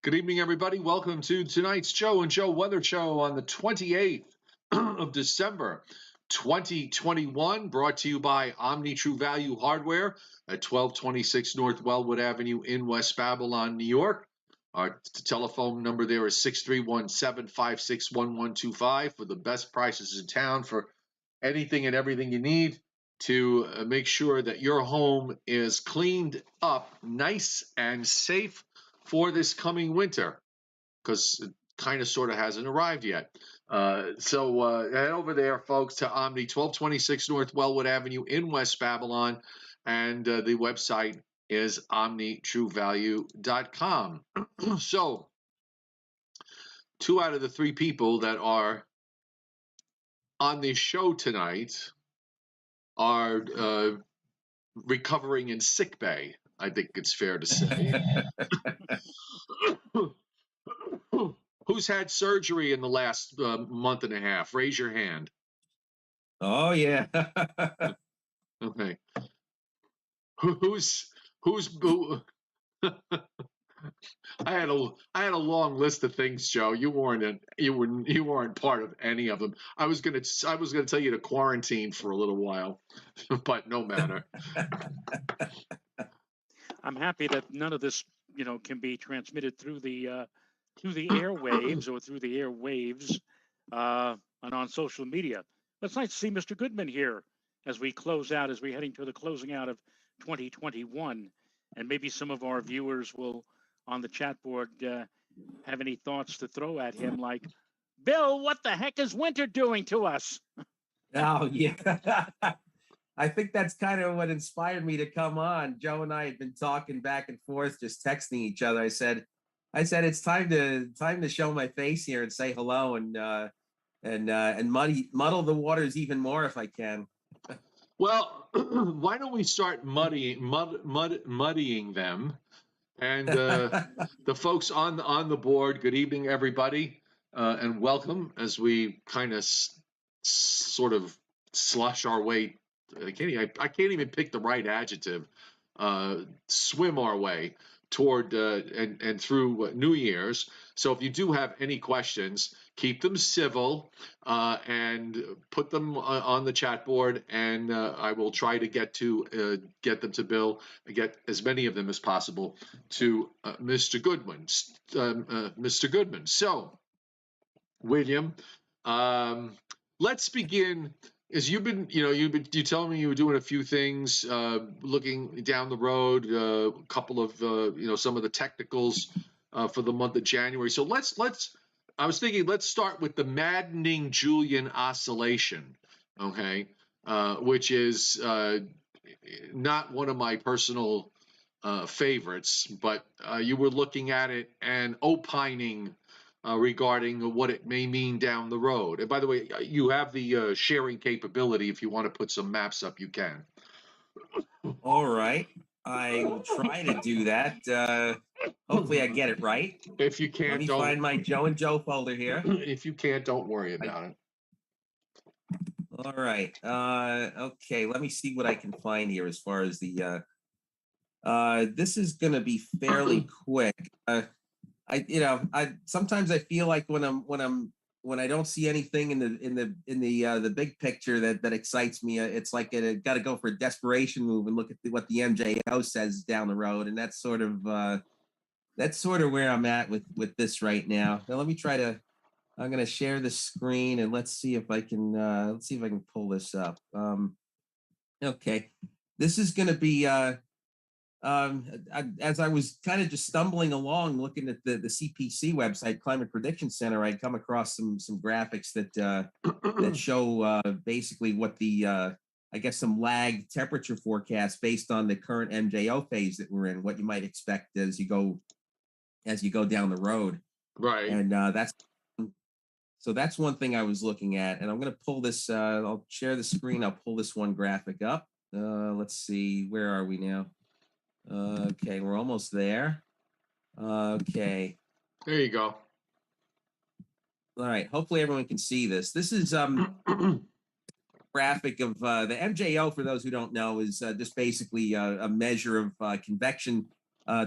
Good evening, everybody. Welcome to tonight's Joe and Joe Weather Show on the 28th of December, 2021, brought to you by Omni True Value Hardware at 1226 North Wellwood Avenue in West Babylon, New York. Our telephone number there is 631-756-1125 for the best prices in town for anything and everything you need to make sure that your home is cleaned up nice and safe for this coming winter, because it kind of sort of hasn't arrived yet. So head over there, folks, to Omni, 1226 North Wellwood Avenue in West Babylon, and the website is omnitruevalue.com. So 2 out of the 3 people that are on this show tonight are recovering in sick bay, I think it's fair to say. Who's had surgery in the last month and a half? Raise your hand. Oh, yeah. Okay. Who's who? I had a long list of things, Joe. You weren't part of any of them. I was gonna tell you to quarantine for a little while, but no matter. I'm happy that none of this, can be transmitted through the airwaves or through the airwaves and on social media. But it's nice to see Mr. Goodman here as we're heading to the closing out of 2021. And maybe some of our viewers will, on the chat board, have any thoughts to throw at him, like, Bill, what the heck is winter doing to us? Oh, yeah. I think that's kind of what inspired me to come on. Joe and I had been talking back and forth, just texting each other. I said it's time to show my face here and say hello and muddle the waters even more if I can. Well, why don't we start muddying them? And the folks on the board, good evening, everybody, and welcome as we kind of sort of slush our way. I can't even pick the right adjective. Swim our way toward and through New Year's. So if you do have any questions, keep them civil and put them on the chat board, and I will try to get them to Bill, get as many of them as possible to Mr. Goodman. Mr. Goodman. So, William, let's begin. As you've been telling me you were doing a few things, looking down the road, a couple of some of the technicals for the month of January. So I was thinking, let's start with the maddening Julian oscillation, okay, which is not one of my personal favorites, but you were looking at it and opining regarding what it may mean down the road. And by the way, you have the sharing capability. If you want to put some maps up, you can. All right. I will try to do that. Hopefully I get it right. If you can't, let me find my Joe and Joe folder here. If you can't, don't worry about it. All right. Okay, let me see what I can find here as far as the this is going to be fairly quick. I sometimes I feel like when I don't see anything in the big picture that excites me, it's like I got to go for a desperation move and look at what the MJO says down the road, and that's sort of where I'm at with this right now. Now let me try to. I'm going to share the screen and let's see if I can pull this up. Okay, this is going to be. As I was kind of just stumbling along looking at the CPC website, Climate Prediction Center, I'd come across some graphics that show basically what the I guess some lag temperature forecast based on the current MJO phase that we're in, what you might expect as you go down the road. Right. And that's one thing I was looking at, and I'm going to pull this. I'll share the screen. I'll pull this one graphic up. Let's see, where are we now? Okay, we're almost there. Okay. There you go. All right. Hopefully everyone can see this. This is graphic of the MJO, for those who don't know, is just basically a measure of convection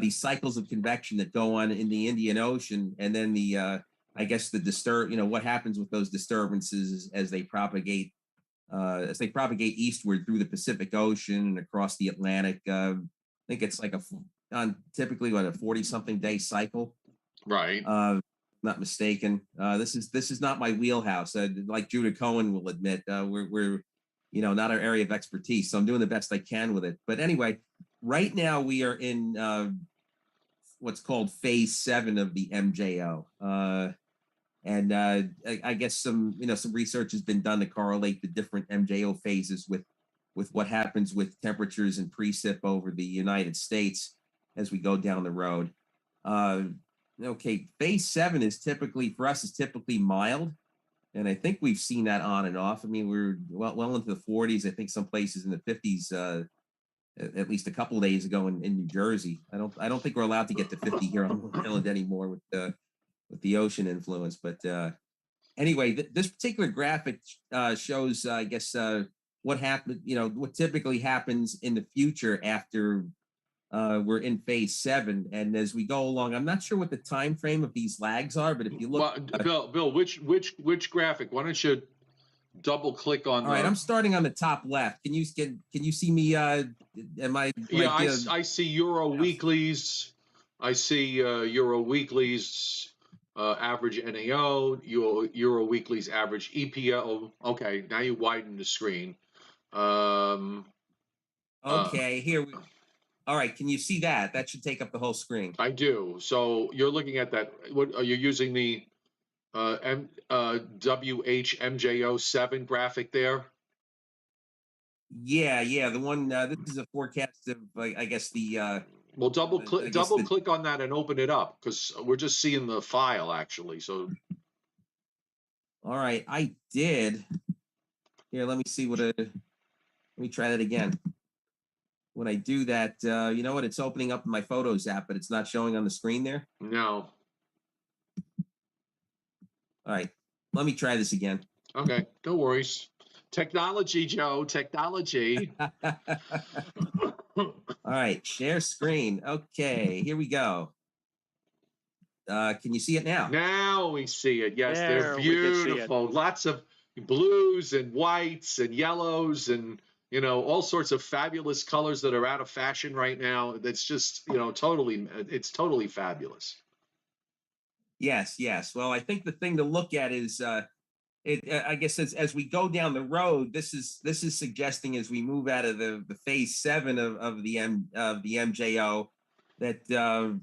these cycles of convection that go on in the Indian Ocean, and then I guess what happens with those disturbances as they propagate eastward through the Pacific Ocean and across the Atlantic. I think it's like typically a 40-something day cycle. Right. Not mistaken. This is not my wheelhouse. Like Judah Cohen will admit, we're not our area of expertise. So I'm doing the best I can with it. But anyway, right now we are in what's called phase 7 of the MJO. And I guess some research has been done to correlate the different MJO phases with what happens with temperatures and precip over the United States as we go down the road. Okay, phase 7 is typically mild, and I think we've seen that on and off. I mean, we're well into the 40s. I think some places in the 50s. At least a couple of days ago in New Jersey. I don't think we're allowed to get to 50 here on Long Island anymore with the ocean influence. But anyway, this particular graphic shows, I guess, what happened. What typically happens in the future after we're in phase 7, and as we go along, I'm not sure what the time frame of these lags are, but if you look, Bill, which graphic? Why don't you double click on? All right, I'm starting on the top left. Can you see me? Am I? Yeah, I see Euro Weeklies. I see Euro Weeklies average NAO. Euro Weeklies average EPO. Okay, now you widen the screen. Okay, here we. All right, can you see that? That should take up the whole screen. I do. So you're looking at that. What are you using the WHMJO7 graphic there? Yeah, the one. This is a forecast of, I guess the. Well, double click on that and open it up, because we're just seeing the file actually. So. All right, I did. Here, let me see let me try that again. When I do that, you know what? It's opening up in my Photos app, but it's not showing on the screen there. No. All right, let me try this again. Okay, no worries. Technology, Joe, technology. All right, share screen. Okay, here we go. Can you see it now? Now we see it. Yes, they're beautiful. Lots of blues and whites and yellows and, all sorts of fabulous colors that are out of fashion right now. That's just, it's totally fabulous. Yes. Well, I think the thing to look at is, I guess as we go down the road, this is suggesting as we move out of the phase 7 of the MJO that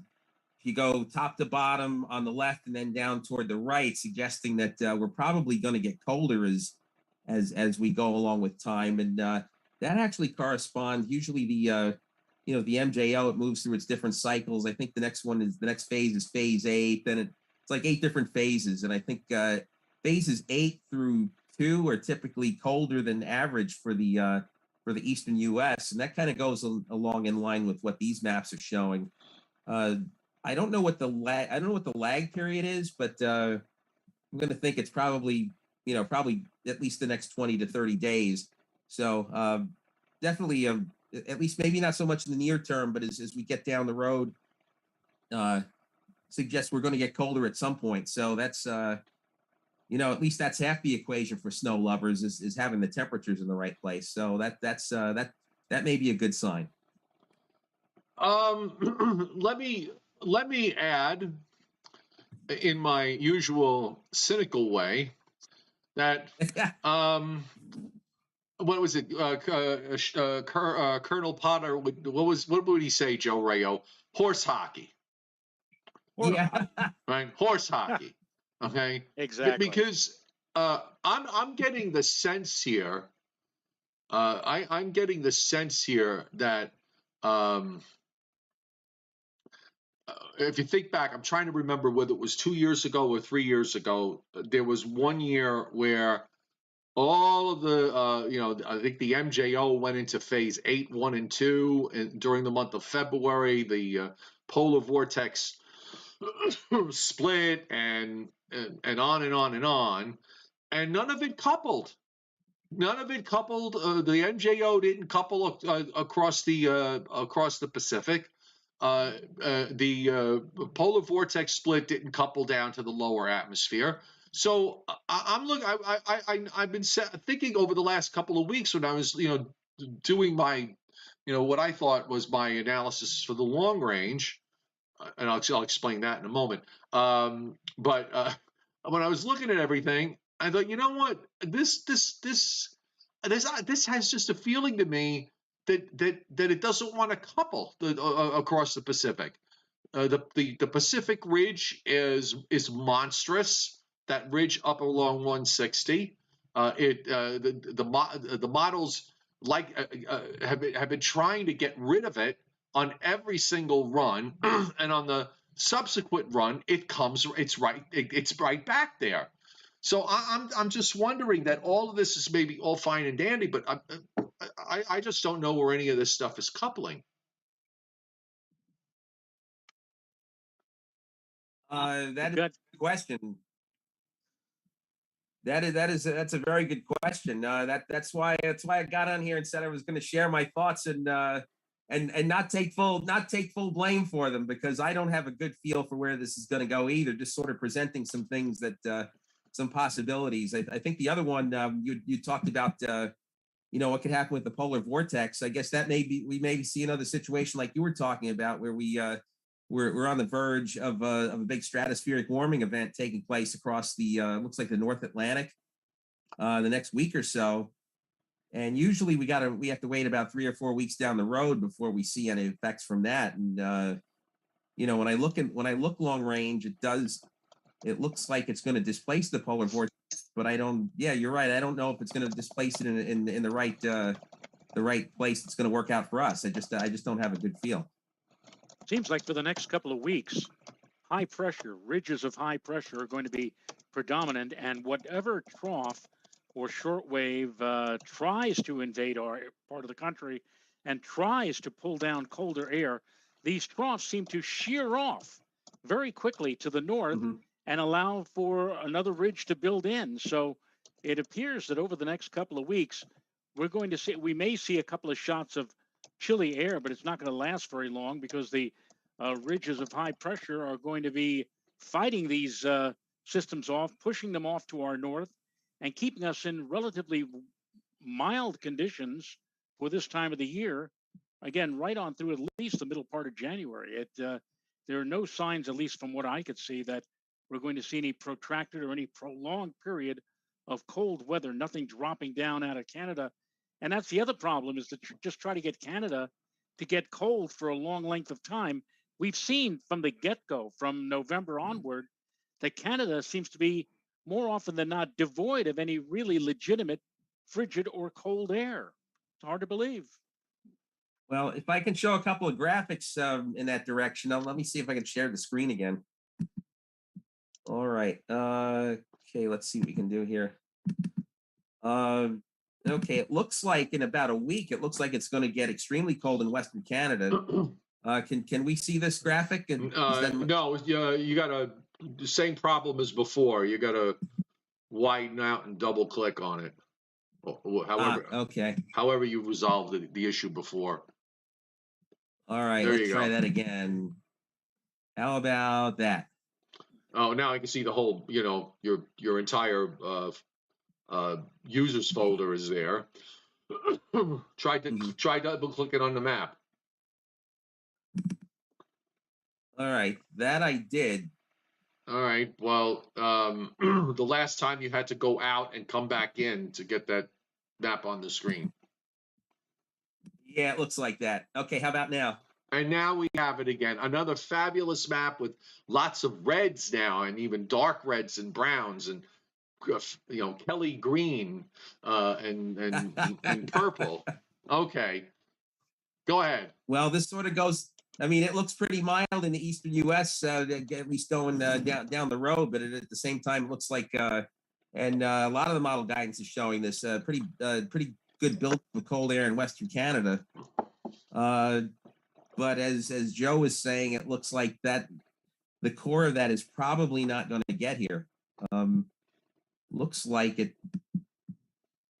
you go top to bottom on the left and then down toward the right, suggesting that we're probably going to get colder as we go along with time, and that actually corresponds. Usually the MJO, it moves through its different cycles. I think the next phase is phase 8. Then it's like 8 different phases, and I think phases 8 through 2 are typically colder than average for the eastern U.S., and that kind of goes along in line with what these maps are showing. I don't know what the lag period is, but I'm going to think it's probably at least the next 20 to 30 days. So definitely, at least maybe not so much in the near term, but as we get down the road, suggests we're going to get colder at some point. So that's at least that's half the equation for snow lovers is having the temperatures in the right place. So that may be a good sign. Let me add, in my usual cynical way, that what was it? Colonel Potter. What would he say, Joe Rayo? Horse hockey. Yeah. Right. Horse hockey. Okay. Exactly. Because I'm getting the sense here. I'm getting the sense here that if you think back, I'm trying to remember whether it was 2 years ago or 3 years ago. There was one year where all of the, I think the MJO went into phase 8, 1, and 2, and during the month of February, the polar vortex split and on and on and on, and none of it coupled. None of it coupled. The MJO didn't couple across the Pacific. the polar vortex split didn't couple down to the lower atmosphere. So I've been thinking over the last couple of weeks when I was, doing my, what I thought was my analysis for the long range, and I'll explain that in a moment. But when I was looking at everything, I thought, you know what, this has just a feeling to me that it doesn't want to couple across the Pacific. The Pacific Ridge is monstrous. That ridge up along 160. The models have been trying to get rid of it on every single run, and on the subsequent run, it's right back there. So I'm just wondering that all of this is maybe all fine and dandy, but I just don't know where any of this stuff is coupling. That is a good question. That's a very good question. That's why I got on here and said I was going to share my thoughts and not take full blame for them, because I don't have a good feel for where this is going to go either. Just sort of presenting some things that some possibilities. I think the other one you talked about. What could happen with the polar vortex. I guess that we may see another situation like you were talking about, where we're on the verge of a big stratospheric warming event taking place across the looks like the North Atlantic the next week or so. And usually we have to wait about 3 or 4 weeks down the road before we see any effects from that. And when I look long range, it looks like it's going to displace the polar vortex, but I don't. Yeah, you're right. I don't know if it's going to displace it in the right place. It's going to work out for us. I just don't have a good feel. Seems like for the next couple of weeks, high pressure, ridges of high pressure are going to be predominant, and whatever trough or shortwave tries to invade our part of the country and tries to pull down colder air, these troughs seem to shear off very quickly to the north and allow for another ridge to build in. So it appears that over the next couple of weeks, we may see a couple of shots of chilly air, but it's not going to last very long, because the ridges of high pressure are going to be fighting these systems off, pushing them off to our north, and keeping us in relatively mild conditions for this time of the year. Again, right on through at least the middle part of January. There are no signs, at least from what I could see, that we're going to see any protracted or any prolonged period of cold weather, nothing dropping down out of Canada. And that's the other problem, is to just try to get Canada to get cold for a long length of time. We've seen from the get-go, from November onward, that Canada seems to be more often than not devoid of any really legitimate frigid or cold air. It's hard to believe. Well, if I can show a couple of graphics in that direction, let me see if I can share the screen again. All right. Okay, let's see what we can do here. Okay, it looks like in about a week, it looks like it's going to get extremely cold in Western Canada. Can we see this graphic? No, you got the same problem as before. You got to widen out and double click on it. However you resolved the issue before. All right, let's try that again. How about that? Oh, now I can see the whole, your entire users folder is there. Try double clicking on the map. All right, that I did. All right, well, the last time you had to go out and come back in to get that map on the screen. Yeah, it looks like that. Okay, how about now? And now we have it again. Another fabulous map with lots of reds now, and even dark reds and browns, and Kelly green and purple. Okay, go ahead. Well, this sort of goes. I mean, it looks pretty mild in the eastern U.S. At least going down the road, but at the same time, it looks like, and a lot of the model guidance is showing this pretty good build of cold air in Western Canada. But as Joe was saying, it looks like that the core of that is probably not going to get here. Looks like it.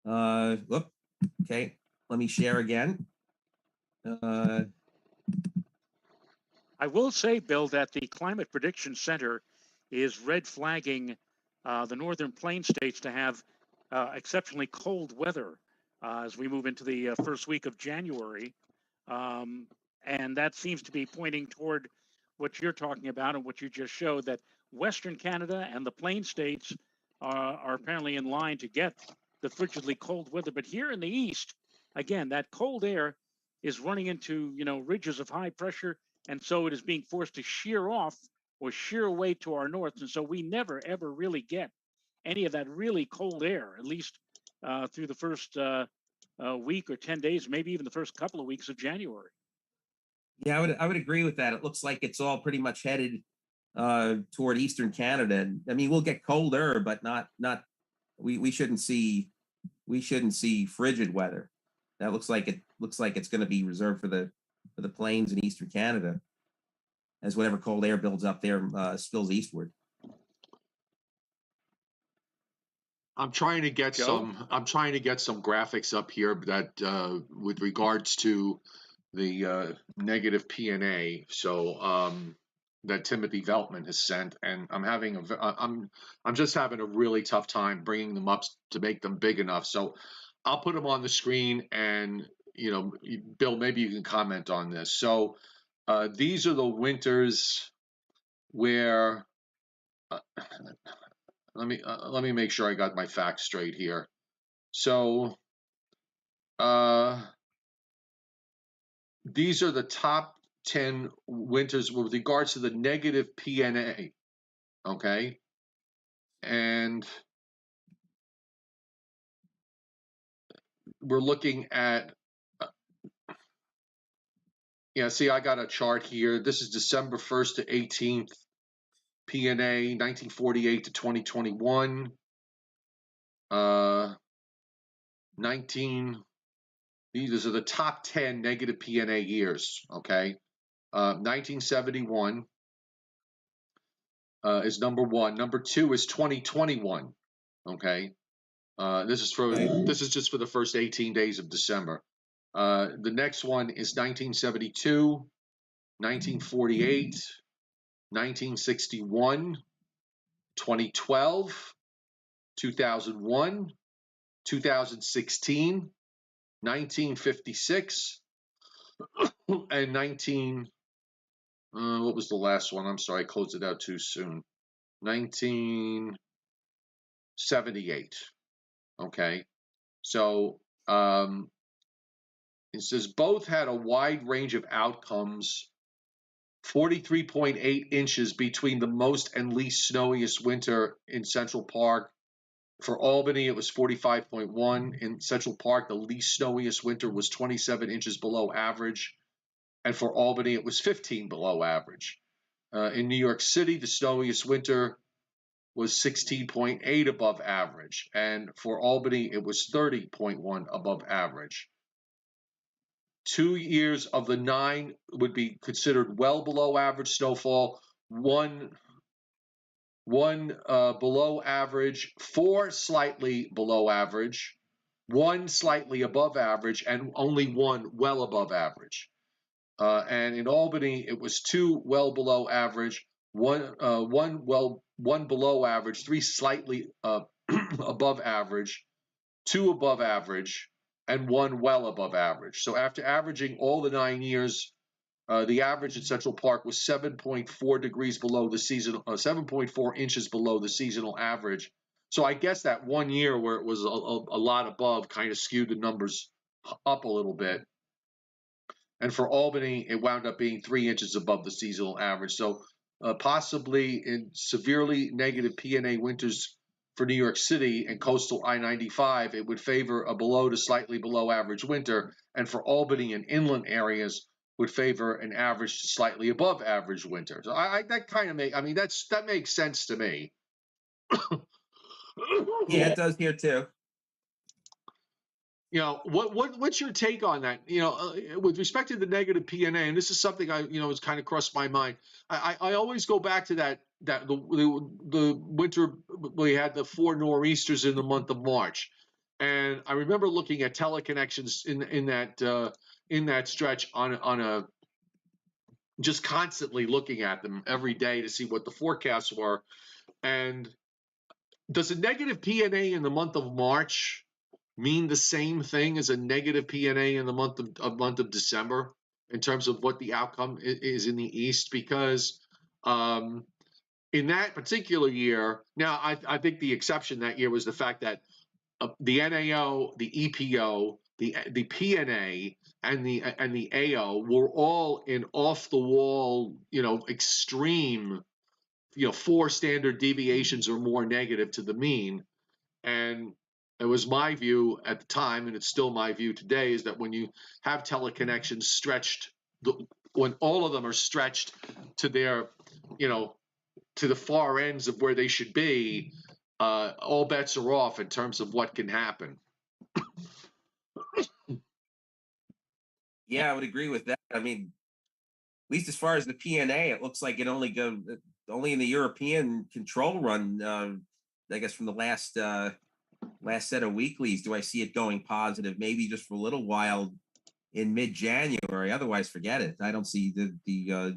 Okay, let me share again. I will say, Bill, that the Climate Prediction Center is red flagging the northern plain states to have exceptionally cold weather as we move into the first week of January. And that seems to be pointing toward what you're talking about and what you just showed, that Western Canada and the plain states are apparently in line to get the frigidly cold weather. But here in the east, again, that cold air is running into, ridges of high pressure, and so it is being forced to shear off or shear away to our north. And so we never, ever really get any of that really cold air, at least through the first week or 10 days, maybe even the first couple of weeks of January. Yeah, I would agree with that. It looks like it's all pretty much headed toward Eastern Canada. And I mean, we'll get colder, but not we shouldn't see frigid weather. That looks like it's going to be reserved for the plains in Eastern Canada, as whatever cold air builds up there spills eastward. I'm trying to get some graphics up here that with regards to the negative PNA. So that Timothy Veltman has sent, and I'm just having a really tough time bringing them up to make them big enough. So I'll put them on the screen, and Bill, maybe you can comment on this. So these are the winters where. Let me make sure I got my facts straight here. So these are the top 10 winters with regards to the negative PNA, okay? And we're looking at, see, I got a chart here. This is December 1st to 18th, PNA, 1948 to 2021, these are the top 10 negative PNA years, okay? 1971 is number one. Number two is 2021, okay? This is just for the first 18 days of December. The next one is 1972, 1948, 1961, 2012, 2001, 2016, 1956, and what was the last one? I'm sorry, I closed it out too soon. 1978. Okay. So it says both had a wide range of outcomes. 43.8 inches between the most and least snowiest winter in Central Park. For Albany, it was 45.1. In Central Park, the least snowiest winter was 27 inches below average. And for Albany, it was 15 below average. In New York City, the snowiest winter was 16.8 above average. And for Albany, it was 30.1 above average. 2 years of the 9 would be considered well below average snowfall, one below average, 4 slightly below average, 1 slightly above average, and only 1 well above average. And in Albany, it was 2 well below average, 1 below average, 3 slightly above average, 2 above average, and 1 well above average. So after averaging all the 9 years, the average in Central Park was 7.4 degrees below the seasonal, 7.4 inches below the seasonal average. So I guess that 1 year where it was a lot above kind of skewed the numbers up a little bit. And for Albany, it wound up being 3 inches above the seasonal average. So possibly in severely negative PNA winters for New York City and coastal I-95, it would favor a below to slightly below average winter. And for Albany and inland areas, would favor an average to slightly above average winter. So that makes sense to me. Yeah, it does here too. What's your take on that? With respect to the negative PNA, and this is something has kind of crossed my mind. I always go back to that the winter we had the 4 nor'easters in the month of March, and I remember looking at teleconnections in that stretch on a just constantly looking at them every day to see what the forecasts were. And does a negative PNA in the month of March mean the same thing as a negative PNA in the month of December in terms of what the outcome is in the East? Because in that particular year, now I think the exception that year was the fact that the NAO, the EPO, the PNA, and the AO were all in off the wall, extreme, 4 standard deviations or more negative to the mean. And it was my view at the time, and it's still my view today, is that when you have teleconnections stretched, when all of them are stretched to their, to the far ends of where they should be, all bets are off in terms of what can happen. Yeah, I would agree with that. I mean, at least as far as the PNA, it looks like it only in the European control run. I guess from the last set of weeklies, do I see it going positive? Maybe just for a little while in mid-January. Otherwise, forget it. I don't see the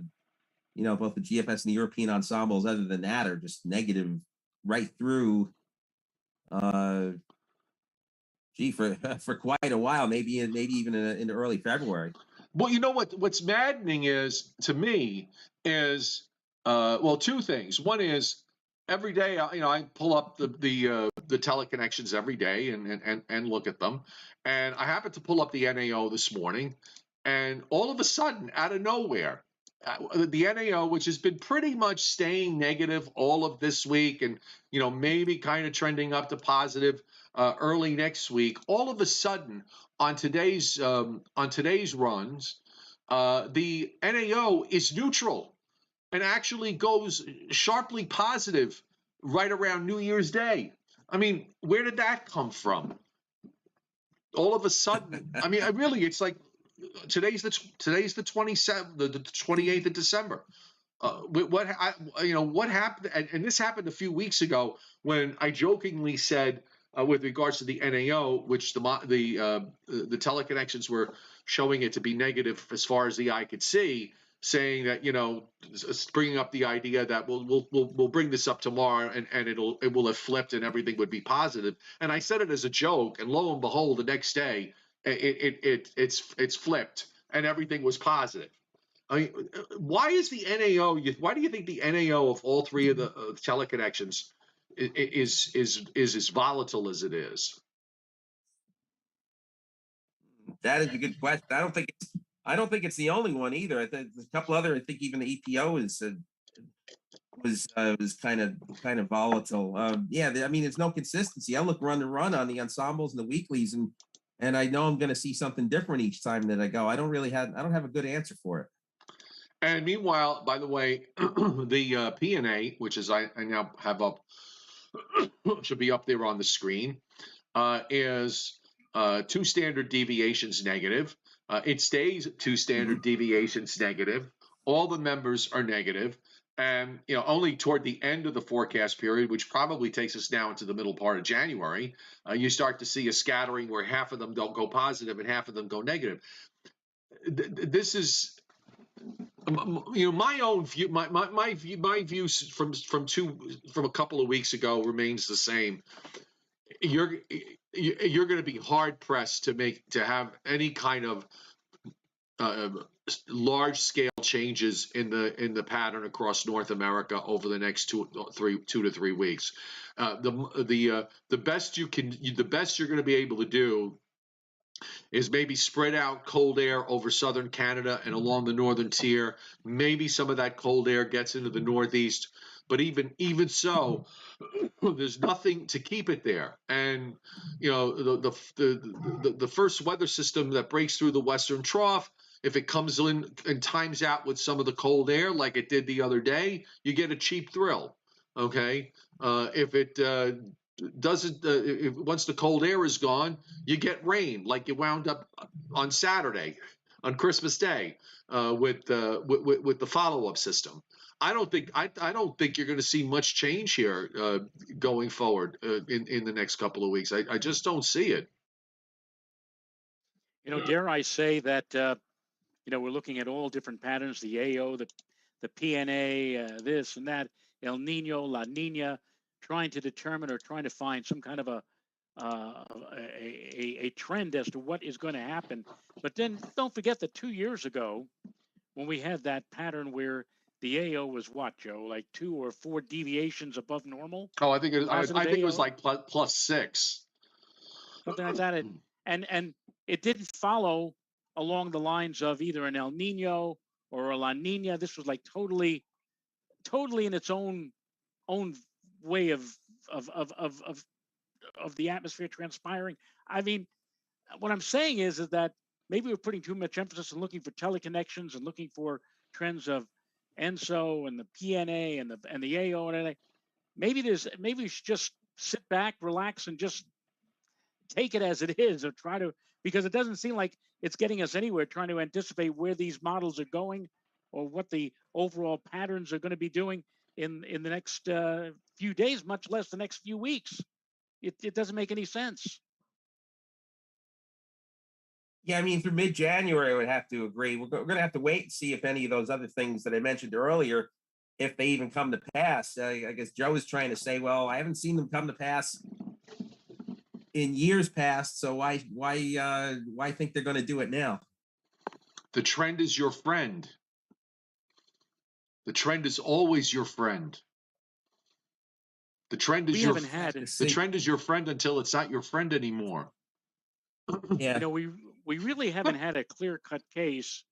both the GFS and the European ensembles. Other than that, are just negative right through. For quite a while, maybe even in early February. Well, you know what's maddening is, to me, is two things. One is every day, I pull up the teleconnections every day and look at them, and I happened to pull up the NAO this morning, and all of a sudden, out of nowhere, the NAO, which has been pretty much staying negative all of this week, and maybe kind of trending up to positive early next week, all of a sudden on today's runs, the NAO is neutral and actually goes sharply positive right around New Year's Day. I mean, where did that come from? All of a sudden, I mean, it's like today's the 27th, the 28th of December. What happened? And this happened a few weeks ago when I jokingly said, with regards to the NAO, which the teleconnections were showing it to be negative as far as the eye could see, saying that bringing up the idea that we'll bring this up tomorrow and it will have flipped and everything would be positive. And I said it as a joke, and lo and behold, the next day it's flipped and everything was positive. I mean, why is the NAO? Why do you think the NAO of all three of the teleconnections is as volatile as it is? That is a good question. I don't think it's the only one either. I think there's a couple other. I think even the EPO was kind of volatile. Yeah, I mean, there's no consistency. I look run to run on the ensembles and the weeklies, and I know I'm going to see something different each time that I go. I don't have a good answer for it. And meanwhile, by the way, the PNA, which is I now have up, should be up there on the screen, is 2 standard deviations negative. It stays 2 standard deviations negative. All the members are negative. And only toward the end of the forecast period, which probably takes us now into the middle part of January, you start to see a scattering where half of them don't go positive and half of them go negative. This is my own view. My views from a couple of weeks ago remains the same. You're going to be hard pressed to have any kind of large scale changes in the pattern across North America over the next 2 to 3 weeks. The best you're going to be able to do is maybe spread out cold air over southern Canada and along the northern tier. Maybe some of that cold air gets into the northeast, but even so, there's nothing to keep it there. And the first weather system that breaks through the western trough, if it comes in and times out with some of the cold air like it did the other day, you get a cheap thrill. Okay, if it doesn't, once the cold air is gone, you get rain like you wound up on Saturday, on Christmas Day, with the follow-up system. I don't think you're going to see much change here going forward in the next couple of weeks. I just don't see it. Dare I say that we're looking at all different patterns, the AO, the PNA, this and that, El Nino, La Nina, trying to determine or trying to find some kind of a trend as to what is going to happen. But then don't forget that 2 years ago, when we had that pattern where the AO was what, Joe, like 2 or 4 deviations above normal? Oh, I think it was AO? like plus 6. Something like that. And it didn't follow along the lines of either an El Nino or a La Nina. This was like totally in its own way of the atmosphere transpiring. I mean, what I'm saying is that maybe we're putting too much emphasis on looking for teleconnections and looking for trends of ENSO and the PNA and the AO and everything. Maybe we should just sit back, relax, and just take it as it is, or try to, because it doesn't seem like it's getting us anywhere trying to anticipate where these models are going or what the overall patterns are going to be doing in the next few days, much less the next few weeks. It doesn't make any sense. Yeah, I mean, through mid-January, I would have to agree. We're going to have to wait and see if any of those other things that I mentioned earlier, if they even come to pass. I guess Joe is trying to say, well, I haven't seen them come to pass in years past, so why think they're going to do it now? The trend is your friend. The trend is always your friend. The trend is the trend is your friend until it's not your friend anymore. Yeah. We really haven't had a clear-cut case.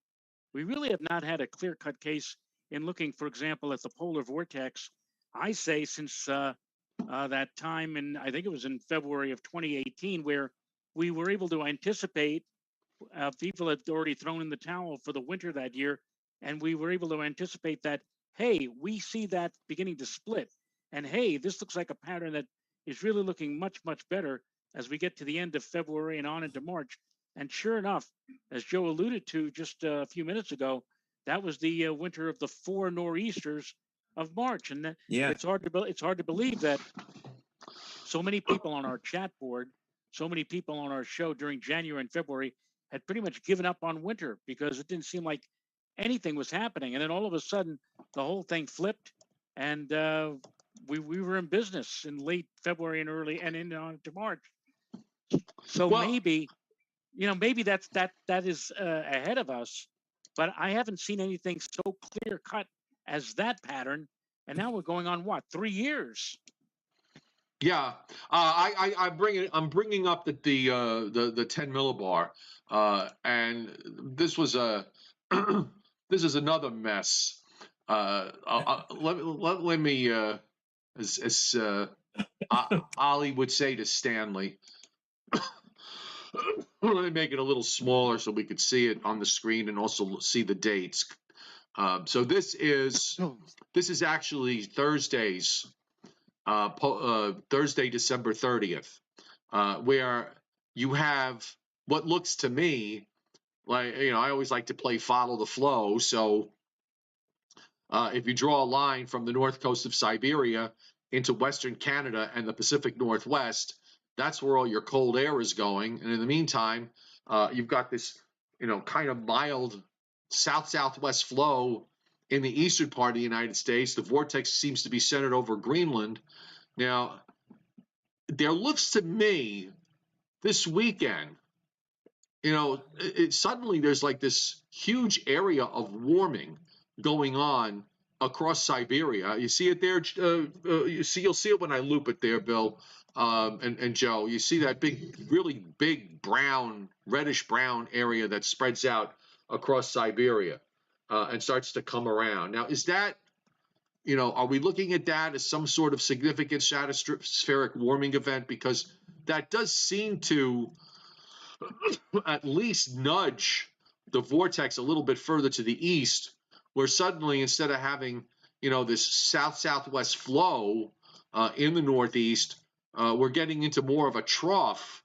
We really have not had a clear-cut case in looking, for example, at the polar vortex. I say since that time, and I think it was in February of 2018, where we were able to anticipate. People had already thrown in the towel for the winter that year, and we were able to anticipate that, hey, we see that beginning to split. And hey, this looks like a pattern that is really looking much, much better as we get to the end of February and on into March. And sure enough, as Joe alluded to just a few minutes ago, that was the winter of the 4 nor'easters of March. And it's hard to believe that so many people on our chat board, so many people on our show during January and February had pretty much given up on winter because it didn't seem like anything was happening. And then all of a sudden, the whole thing flipped, and we were in business in late February and early and into March. So maybe that is ahead of us, but I haven't seen anything so clear cut as that pattern. And now we're going on what, 3 years? Yeah, I'm bringing up the 10 millibar, and this was this is another mess. Let me as Ollie would say to Stanley. Let me make it a little smaller so we could see it on the screen and also see the dates. So this is actually Thursday's. Thursday, December 30th, where you have what looks to me like, I always like to play follow the flow. So if you draw a line from the north coast of Siberia into Western Canada and the Pacific Northwest, that's where all your cold air is going. And in the meantime, you've got this, kind of mild south-southwest flow in the eastern part of the United States. The vortex seems to be centered over Greenland. Now, there looks to me this weekend, suddenly there's like this huge area of warming going on across Siberia. You see it there? You'll see it when I loop it there, Bill and Joe. You see that really big brown, reddish brown area that spreads out across Siberia and starts to come around. Now, is that are we looking at that as some sort of significant stratospheric warming event? Because that does seem to at least nudge the vortex a little bit further to the east, where suddenly instead of having, this south-southwest flow in the northeast, we're getting into more of a trough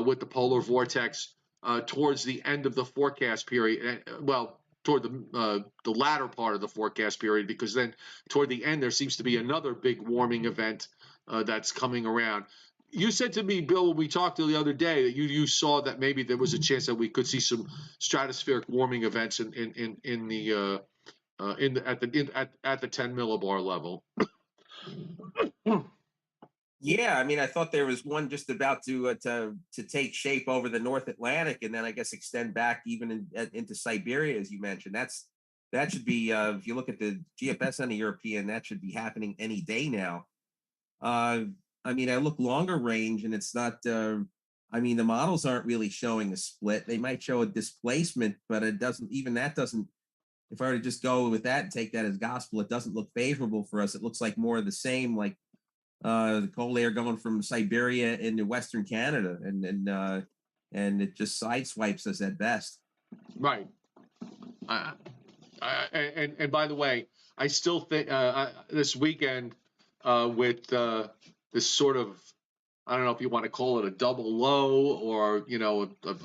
with the polar vortex towards the end of the forecast period. Toward the latter part of the forecast period, because then toward the end there seems to be another big warming event that's coming around. You said to me, Bill, when we talked the other day, that you saw that maybe there was a chance that we could see some stratospheric warming events at the 10 millibar level. Yeah, I mean, I thought there was one just about to take shape over the North Atlantic, and then I guess extend back even into Siberia, as you mentioned. That should be if you look at the GFS on the European, that should be happening any day now. I mean, I look longer range, and it's not. I mean, the models aren't really showing a split. They might show a displacement, but it doesn't. Even that doesn't. If I were to just go with that and take that as gospel, it doesn't look favorable for us. It looks like more of the same, like the cold air going from Siberia into Western Canada, and it just sideswipes us at best. Right. And by the way, I still think this weekend with this sort of, I don't know if you want to call it a double low or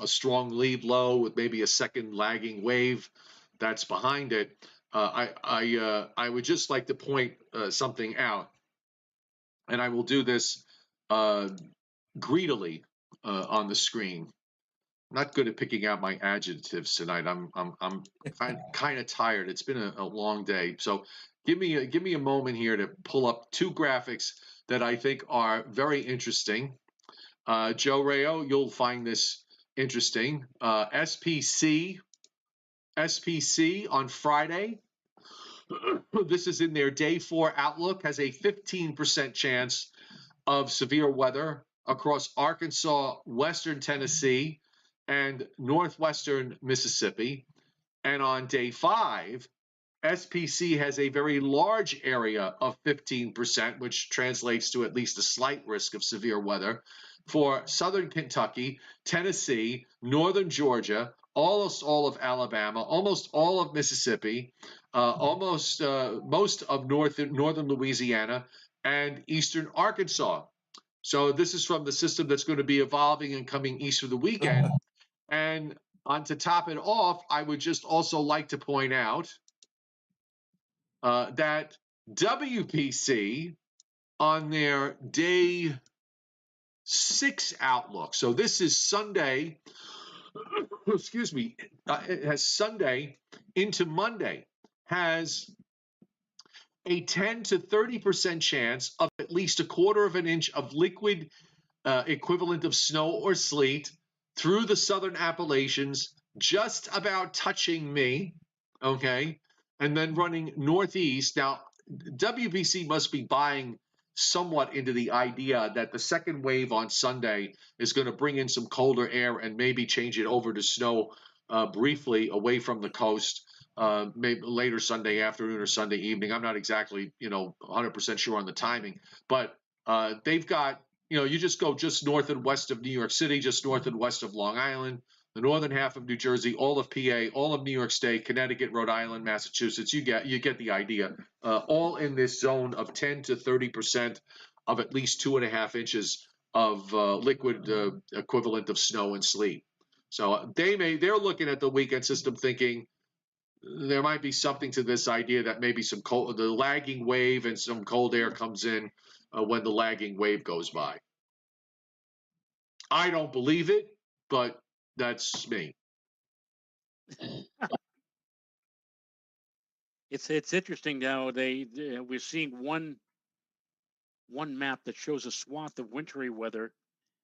a strong lead low with maybe a second lagging wave that's behind it. I would just like to point something out, and I will do this greedily on the screen. I'm not good at picking out my adjectives tonight. I'm kind of tired. It's been a long day. So give me a moment here to pull up two graphics that I think are very interesting. Joe Rayo, you'll find this interesting. SPC on Friday. This is in their day 4 outlook, has a 15% chance of severe weather across Arkansas, western Tennessee, and northwestern Mississippi. And on day 5, SPC has a very large area of 15%, which translates to at least a slight risk of severe weather for southern Kentucky, Tennessee, northern Georgia, almost all of Alabama, almost all of Mississippi, most of northern Louisiana, and eastern Arkansas. So this is from the system that's going to be evolving and coming east for the weekend. And to top it off, I would just also like to point out that WPC on their day 6 outlook. So this is Sunday. Excuse me. It has Sunday into Monday. Has a 10 to 30% chance of at least 1/4 of an inch of liquid equivalent of snow or sleet through the southern Appalachians, just about touching me, okay, and then running northeast. Now, WPC must be buying somewhat into the idea that the second wave on Sunday is going to bring in some colder air and maybe change it over to snow briefly away from the coast. Maybe later Sunday afternoon or Sunday evening. I'm not exactly, 100% sure on the timing, but they've got, you just go just north and west of New York City, just north and west of Long Island, the northern half of New Jersey, all of PA, all of New York State, Connecticut, Rhode Island, Massachusetts. You get the idea. All in this zone of 10 to 30% of at least 2.5 inches of liquid equivalent of snow and sleet. So they're looking at the weekend system thinking there might be something to this idea that maybe the lagging wave and some cold air comes in when the lagging wave goes by. I don't believe it, but that's me. It's interesting now. We're seeing one map that shows a swath of wintry weather,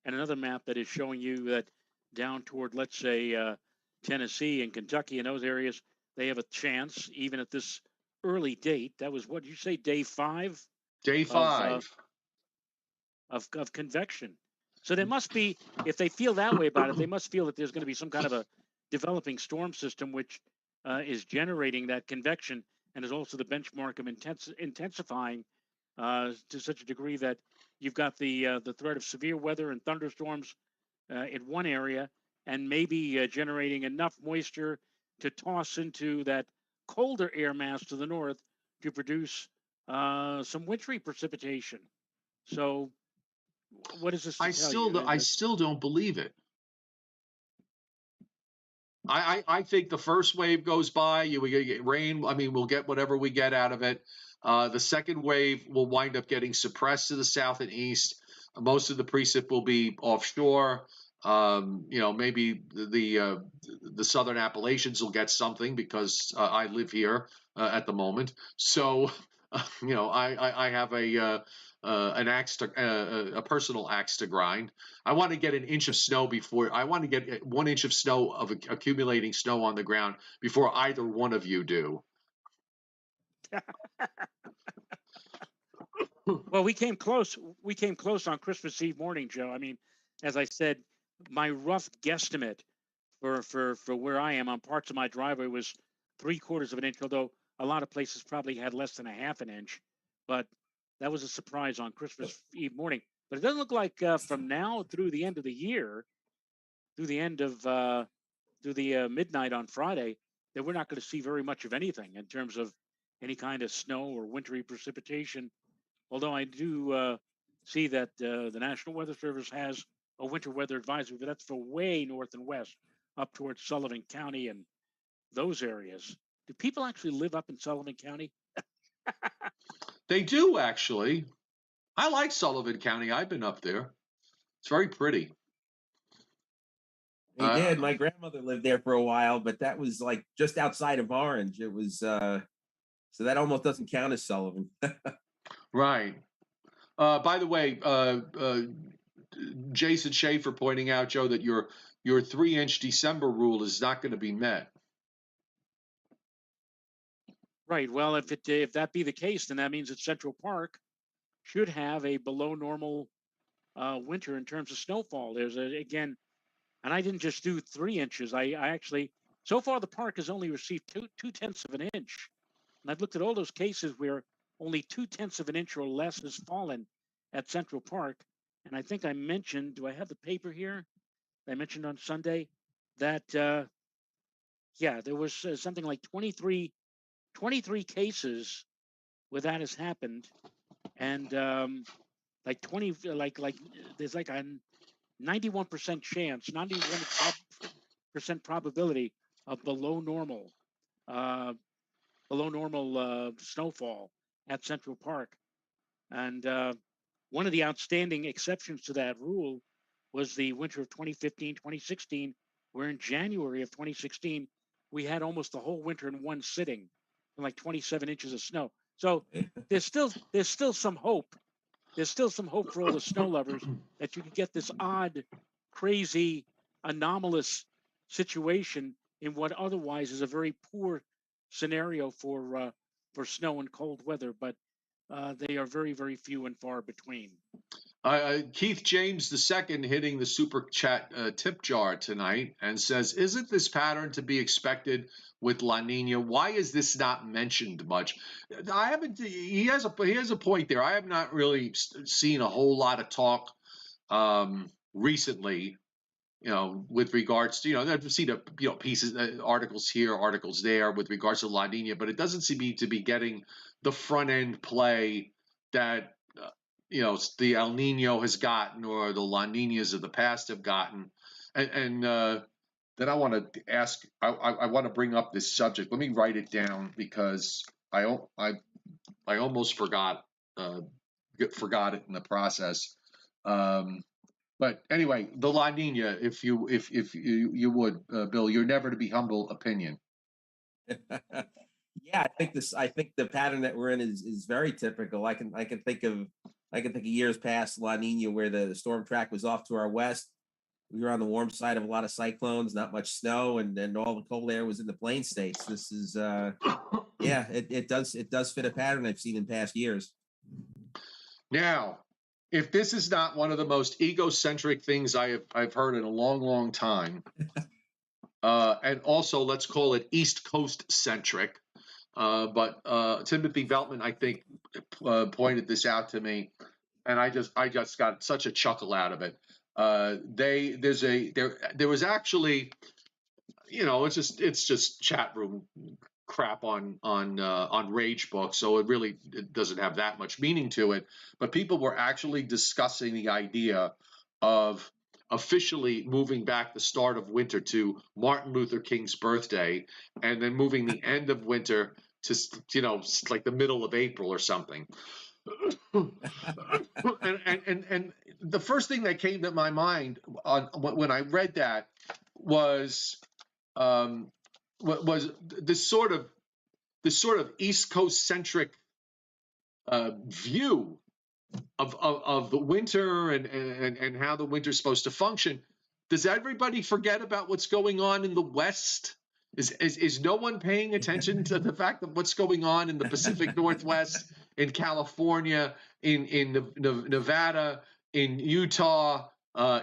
and another map that is showing you that down toward, let's say, Tennessee and Kentucky and those areas, they have a chance, even at this early date. That was, what did you say, day 5? Day 5. Of convection. So there must be, if they feel that way about it, they must feel that there's going to be some kind of a developing storm system which is generating that convection and is also the benchmark of intensifying to such a degree that you've got the threat of severe weather and thunderstorms in one area, and maybe generating enough moisture to toss into that colder air mass to the north to produce some wintry precipitation. So what is this? I still don't believe it. I think the first wave goes by, we get rain. I mean, we'll get whatever we get out of it. The second wave will wind up getting suppressed to the south and east. Most of the precip will be offshore. Maybe the Southern Appalachians will get something because I live here at the moment. So, I have a personal axe to grind. I want to get an inch of snow before I want to get 1 inch of snow of accumulating snow on the ground before either one of you do. Well, we came close. We came close on Christmas Eve morning, Joe. I mean, as I said, my rough guesstimate for where I am on parts of my driveway was 3/4 of an inch, although a lot of places probably had less than a half an inch. But that was a surprise on Christmas Eve morning. But it doesn't look like from now through the end of the year, through the end of through the midnight on Friday, that we're not going to see very much of anything in terms of any kind of snow or wintry precipitation. Although I do see that the National Weather Service has a winter weather advisory, but that's for way north and west, up towards Sullivan County and those areas. Do people actually live up in Sullivan County? They do, actually. I like Sullivan County. I've been up there. It's very pretty. They did. My grandmother lived there for a while, but that was like just outside of Orange. It was so that almost doesn't count as Sullivan. Right. By the way, Jason Schaefer pointing out, Joe, that your 3-inch December rule is not going to be met. Right. Well, if that be the case, then that means that Central Park should have a below normal winter in terms of snowfall. Again, and I didn't just do 3 inches. I actually, so far the park has only received 2/10 of an inch, and I've looked at all those cases where only 2/10 of an inch or less has fallen at Central Park. And I think I mentioned, do I have the paper here? I mentioned on Sunday that there was something like 23 cases where that has happened, and like 20 like there's like a 91% chance, 91% probability of below normal snowfall at Central Park. And one of the outstanding exceptions to that rule was the winter of 2015, 2016, where in January of 2016, we had almost the whole winter in one sitting, like 27 inches of snow. So there's still some hope. There's still some hope for all the snow lovers that you could get this odd, crazy, anomalous situation in what otherwise is a very poor scenario for snow and cold weather. But they are very, very few and far between. Keith James II hitting the super chat tip jar tonight and says, "Isn't this pattern to be expected with La Nina? Why is this not mentioned much?" I haven't. He has a point there. I have not really seen a whole lot of talk recently. With regards to I've seen pieces, articles here, articles there with regards to La Nina, but it doesn't seem to be getting the front end play that the El Nino has gotten, or the La Ninas of the past have gotten. And then I want to ask, I want to bring up this subject. Let me write it down because I almost forgot it in the process. But anyway, the La Nina, if you would, Bill, you're never to be humble opinion. Yeah, I think the pattern that we're in is very typical. I can think of years past La Nina where the storm track was off to our west. We were on the warm side of a lot of cyclones, not much snow, and all the cold air was in the plain states. This is it does fit a pattern I've seen in past years. Now, if this is not one of the most egocentric things I've heard in a long, long time, and also let's call it East Coast centric. But Timothy Veltman, I think, pointed this out to me, and I just got such a chuckle out of it. There was actually, it's just chat room crap on Rage Book, so it doesn't have that much meaning to it. But people were actually discussing the idea of officially moving back the start of winter to Martin Luther King's birthday, and then moving the end of winter to like the middle of April or something. And the first thing that came to my mind when I read that was was this sort of East Coast centric view of the winter and how the winter's supposed to function. Does everybody forget about what's going on in the West? Is no one paying attention to the fact of what's going on in the Pacific Northwest, in California, in Nevada, in Utah,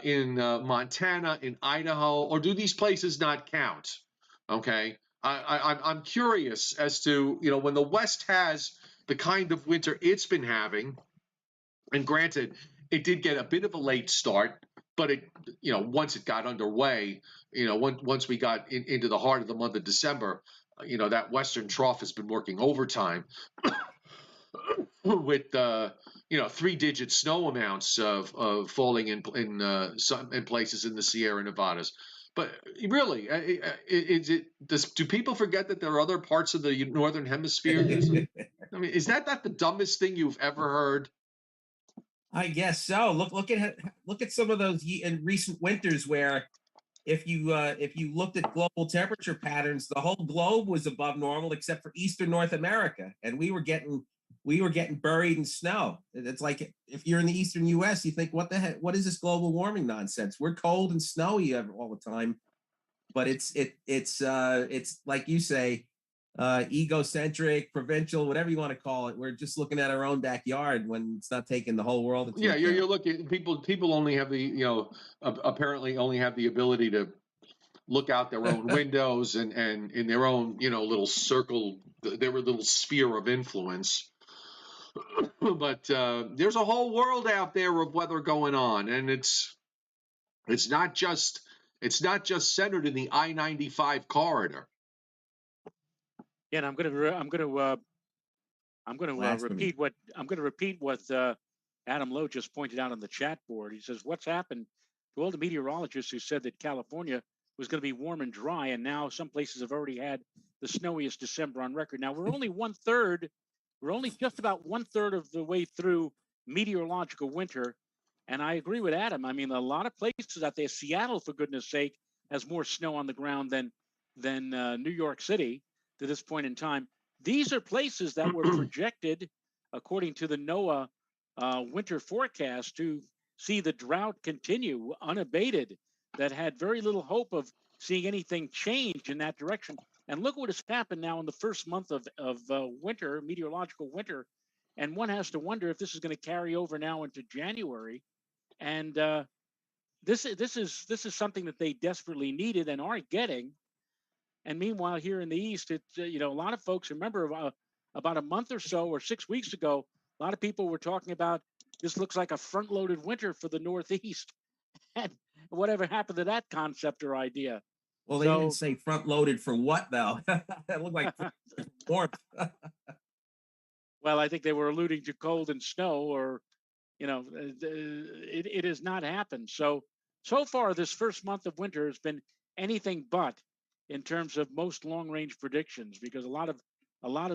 in Montana, in Idaho, or do these places not count? Okay, I'm curious as to, when the West has the kind of winter it's been having, and granted, it did get a bit of a late start, but once it got underway, once we got into the heart of the month of December, that Western trough has been working overtime with 3-digit snow amounts of falling in places in the Sierra Nevadas. But really, do people forget that there are other parts of the northern hemisphere? I mean, is that not the dumbest thing you've ever heard? I guess so. Look at some of those in recent winters where if you looked at global temperature patterns, the whole globe was above normal except for eastern North America, and we were getting buried in snow. It's like if you're in the eastern U.S., you think, what the heck? What is this global warming nonsense? We're cold and snowy all the time, but it's like you say, egocentric, provincial, whatever you want to call it. We're just looking at our own backyard when it's not taking the whole world into account. You're looking. People only have the apparently only have the ability to look out their own windows and in their own little circle, their little sphere of influence. But there's a whole world out there of weather going on, and it's not just centered in the I-95 corridor. Yeah, and I'm going to repeat what Adam Lowe just pointed out on the chat board. He says, "What's happened to all the meteorologists who said that California was going to be warm and dry, and now some places have already had the snowiest December on record." Now we're only just about 1/3 of the way through meteorological winter, and I agree with Adam. I mean, a lot of places out there, Seattle, for goodness sake, has more snow on the ground than New York City to this point in time. These are places that were projected, according to the NOAA winter forecast, to see the drought continue unabated, that had very little hope of seeing anything change in that direction. And look what has happened now in the first month of winter, meteorological winter. And one has to wonder if this is going to carry over now into January. And this is something that they desperately needed and aren't getting. And meanwhile, here in the East, it's a lot of folks remember about a month or so or 6 weeks ago, a lot of people were talking about this looks like a front-loaded winter for the Northeast. And whatever happened to that concept or idea? Well, they didn't say front-loaded for what, though? That looked like warmth. Well, I think they were alluding to cold and snow, or it has not happened. So far, this first month of winter has been anything but in terms of most long-range predictions, because a lot of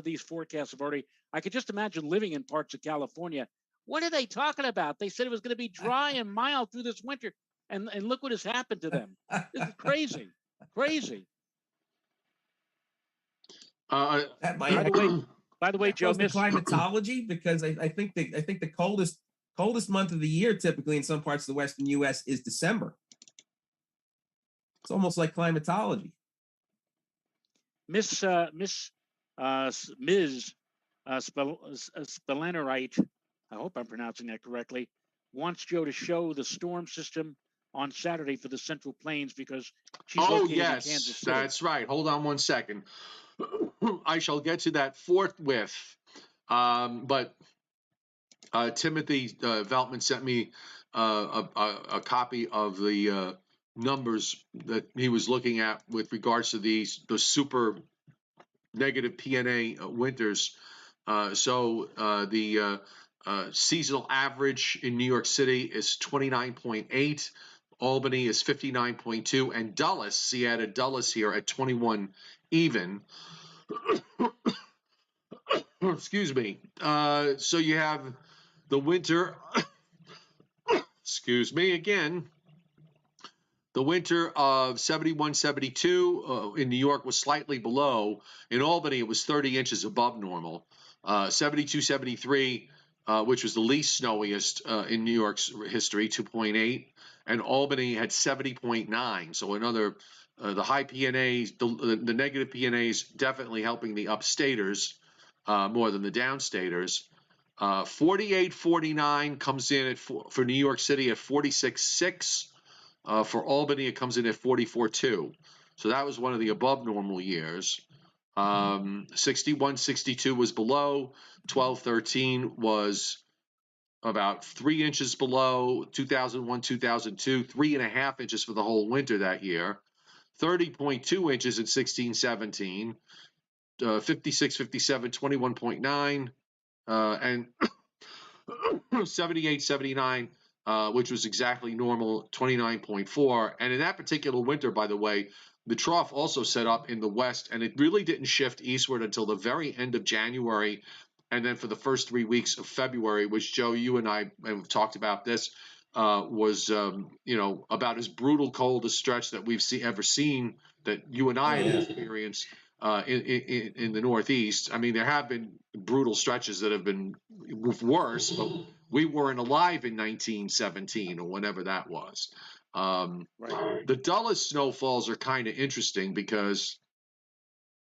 these forecasts have already. I could just imagine living in parts of California. What are they talking about? They said it was going to be dry and mild through this winter, and look what has happened to them. This is crazy, crazy. By the way, Joe, the climatology, because I think the coldest month of the year, typically in some parts of the Western U.S., is December. It's almost like climatology. Ms. Spellerite, I hope I'm pronouncing that correctly, wants Joe to show the storm system on Saturday for the Central Plains, because she's located in Kansas City. That's right. Hold on one second. I shall get to that forthwith. But Timothy Veltman sent me a copy of the numbers that he was looking at with regards to the super negative PNA winters. So the seasonal average in New York City is 29.8. Albany is 59.2, and Dulles, he added Dulles here at 21 even. excuse me. So you have the winter, excuse me again. The winter of 71, 72 in New York was slightly below. In Albany, it was 30 inches above normal. 72, 73, which was the least snowiest in New York's history, 2.8. And Albany had 70.9. So another, the high PNAs, the negative PNAs definitely helping the upstaters more than the downstaters. 48, 49 comes in for New York City at 46.6. For Albany, it comes in at 44.2. So that was one of the above normal years. 61, 62 was below. 12, 13 was about 3 inches below. 2001, 2002, 3.5 inches for the whole winter that year. 30.2 inches in 16, 17. 56, 57, 21.9. And 78, 79, which was exactly normal, 29.4. And in that particular winter, by the way, the trough also set up in the west, and it really didn't shift eastward until the very end of January. And then for the first 3 weeks of February, which, Joe, you and I have talked about this, was, about as brutal cold a stretch that we've ever seen, that you and I have experienced in the Northeast. I mean, there have been brutal stretches that have been worse, but we weren't alive in 1917 or whenever that was. Right. The dullest snowfalls are kind of interesting because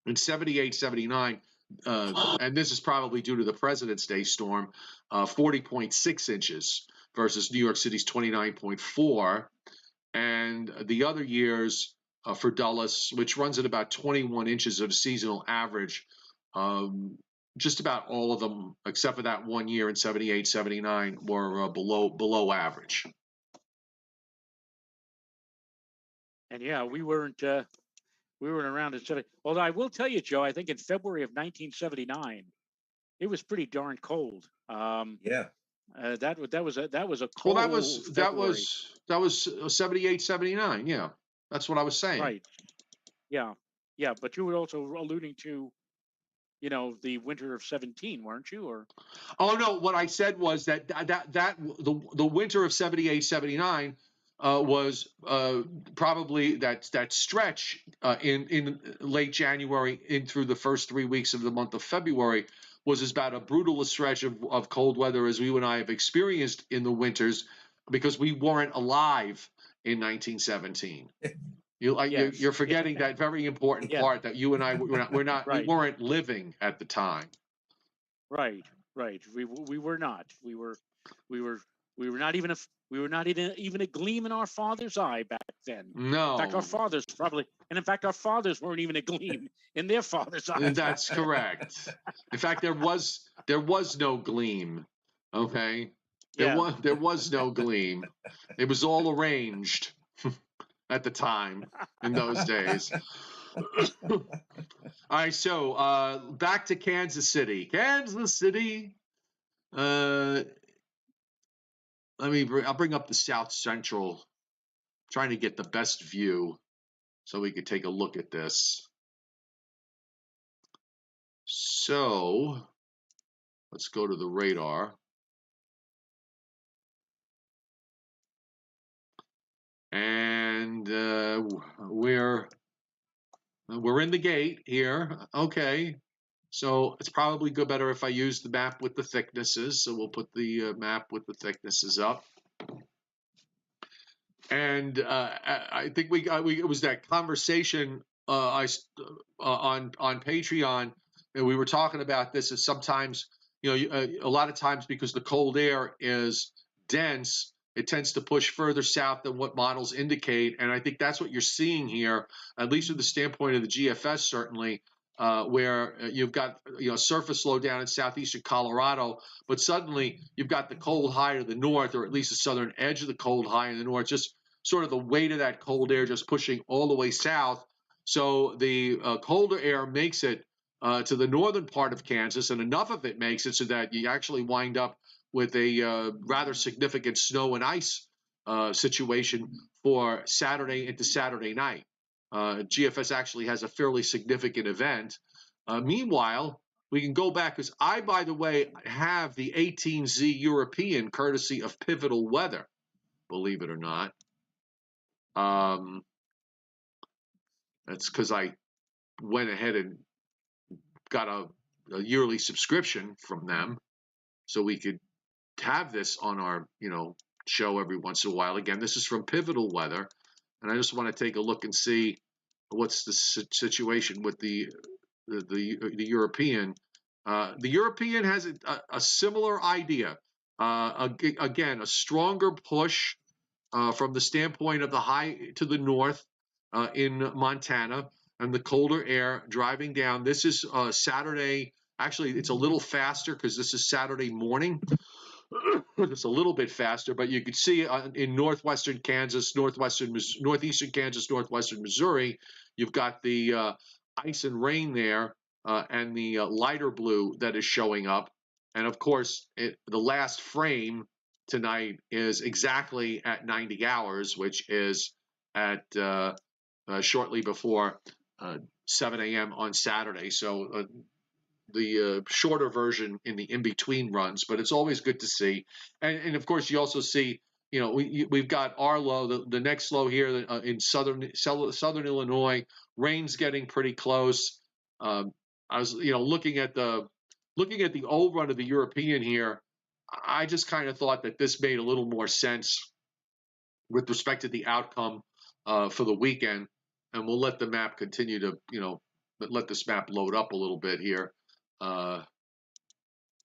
in 78, 79, and this is probably due to the President's Day storm, 40.6 inches versus New York City's 29.4. And the other years for Dulles, which runs at about 21 inches of seasonal average, just about all of them, except for that 1 year in 78, 79, were below average. And yeah, we weren't around in 70. Although I will tell you, Joe, I think in February of 1979, it was pretty darn cold. Yeah. That was a Well, cold that February. was 78, 79. Yeah, that's what I was saying. Right. Yeah. Yeah. But you were also alluding to, the winter of 17, weren't you? Or Oh no, what I said was that the winter of 78, 79 was probably that stretch in late January in through the first 3 weeks of the month of February was about a brutal a stretch of cold weather as you and I have experienced in the winters, because we weren't alive in 1917. Yes. You're forgetting that very important Yeah. part, that you and I we Right. weren't living at the time. Right. Right. We were not. We were not even even a gleam in our father's eye back then. In fact, our No, fathers probably, and in fact, our fathers weren't even a gleam in their father's eyes. that's correct. In fact, there was no gleam. Okay, Yeah. there was no gleam. It was all arranged at the time in those days. All right, so back to Kansas City. Kansas City. I'll bring up the South Central, trying to get the best view so we could take a look at this. So let's go to the radar. And we're in the gate here. Okay. So it's probably better if I use the map with the thicknesses. So we'll put the map with the thicknesses up. And I think it was that conversation on Patreon, and we were talking about this. Is sometimes, a lot of times, because the cold air is dense, it tends to push further south than what models indicate. And I think that's what you're seeing here, at least from the standpoint of the GFS, certainly, where you've got surface low down in southeastern Colorado, but suddenly you've got the cold high to the north, or at least the southern edge of the cold high in the north, just sort of the weight of that cold air just pushing all the way south. So the colder air makes it to the northern part of Kansas, and enough of it makes it so that you actually wind up with a rather significant snow and ice situation for Saturday into Saturday night. GFS actually has a fairly significant event. Meanwhile, we can go back, because I, by the way, have the 18Z European courtesy of Pivotal Weather, believe it or not. That's because I went ahead and got a yearly subscription from them, so we could have this on our, show every once in a while. Again, this is from Pivotal Weather, and I just want to take a look and see what's the situation with the European. The European has a similar idea. Again, a stronger push from the standpoint of the high to the north in Montana, and the colder air driving down. This is Saturday. Actually, it's a little faster because this is Saturday morning. It's a little bit faster, but you could see in northwestern Kansas, northeastern Kansas, northwestern Missouri, you've got the ice and rain there, and the lighter blue that is showing up. And of course, the last frame tonight is exactly at 90 hours, which is at shortly before 7 a.m. on Saturday. So the shorter version in the in-between runs, but it's always good to see. And of course, you also see, we've got our low, the next low here in southern Illinois. Rain's getting pretty close. I was, looking at the old run of the European here. I just kind of thought that this made a little more sense with respect to the outcome for the weekend. And we'll let the map continue to, let this map load up a little bit here.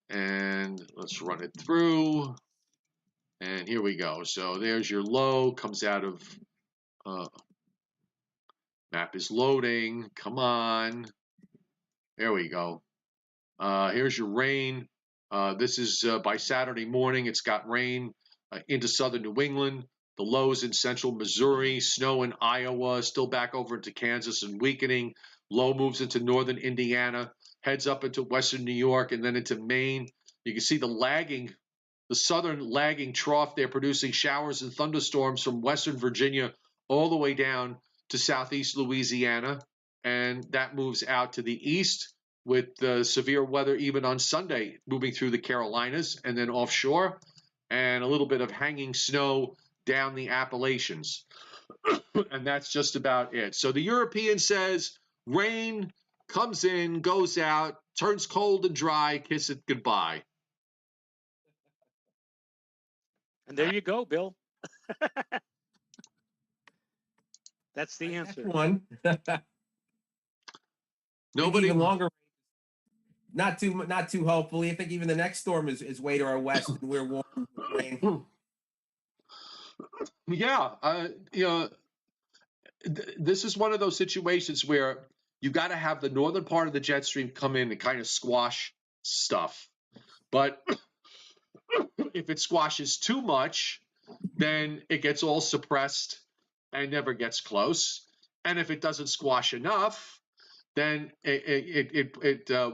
And let's run it through. And here we go. So there's your low, comes out of, map is loading. Come on. There we go. Here's your rain. This is by Saturday morning. It's got rain into southern New England. The lows in central Missouri, snow in Iowa, still back over into Kansas and weakening. Low moves into northern Indiana, heads up into western New York, and then into Maine. You can see the southern lagging trough there, producing showers and thunderstorms from western Virginia all the way down to southeast Louisiana. And that moves out to the east with severe weather even on Sunday, moving through the Carolinas and then offshore, and a little bit of hanging snow down the Appalachians. And that's just about it. So the European says rain comes in, goes out, turns cold and dry, kiss it goodbye. And there you go, Bill. That's the answer. One. Nobody even longer. Not too hopefully. I think even the next storm is way to our west, and we're warm with rain. Yeah, this is one of those situations where you got to have the northern part of the jet stream come in and kind of squash stuff. But if it squashes too much, then it gets all suppressed and never gets close. And if it doesn't squash enough, then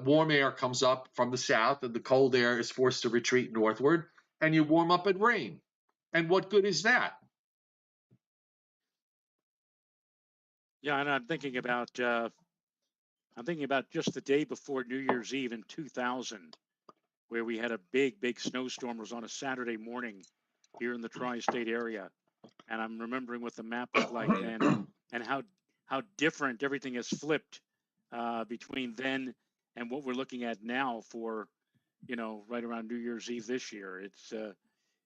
warm air comes up from the south, and the cold air is forced to retreat northward, and you warm up and rain. And what good is that? Yeah, and I'm thinking about just the day before New Year's Eve in 2000, where we had a big snowstorm. It was on a Saturday morning here in the tri-state area, and I'm remembering what the map looked like then, and how different everything has flipped between then and what we're looking at now for, right around New Year's Eve this year.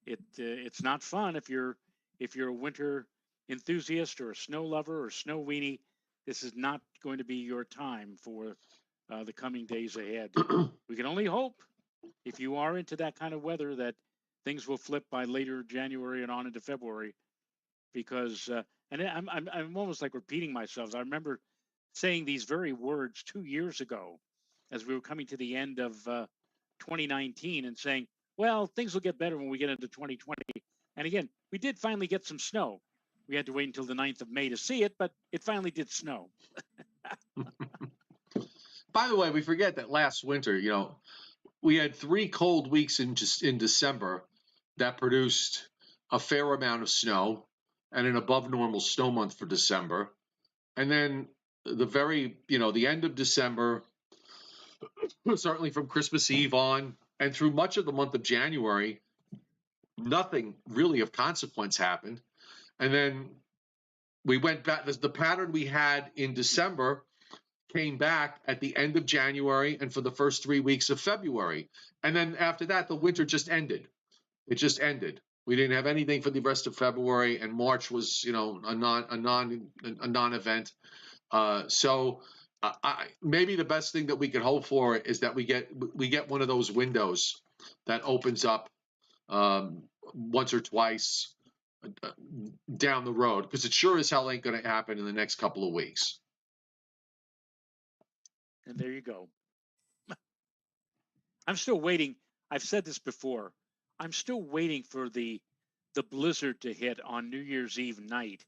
It's not fun if you're a winter enthusiast or a snow lover or snow weenie. This is not going to be your time for the coming days ahead. We can only hope, if you are into that kind of weather, that things will flip by later January and on into February, because and I'm almost like repeating myself. I remember saying these very words 2 years ago as we were coming to the end of 2019 and saying, well, things will get better when we get into 2020. And again, we did finally get some snow. We had to wait until the 9th of May to see it, but it finally did snow. By the way, we forget that last winter, we had 3 cold weeks in December that produced a fair amount of snow and an above normal snow month for December. And then the end of December, certainly from Christmas Eve on and through much of the month of January, nothing really of consequence happened. And then we went back. The pattern we had in December came back at the end of January and for the first 3 weeks of February. And then after that, the winter just ended. It just ended. We didn't have anything for the rest of February, and March was, a non-event. So maybe the best thing that we could hope for is that we get one of those windows that opens up once or twice down the road, because it sure as hell ain't going to happen in the next couple of weeks. And there you go. I'm still waiting. I've said this before. I'm still waiting for the blizzard to hit on New Year's Eve night,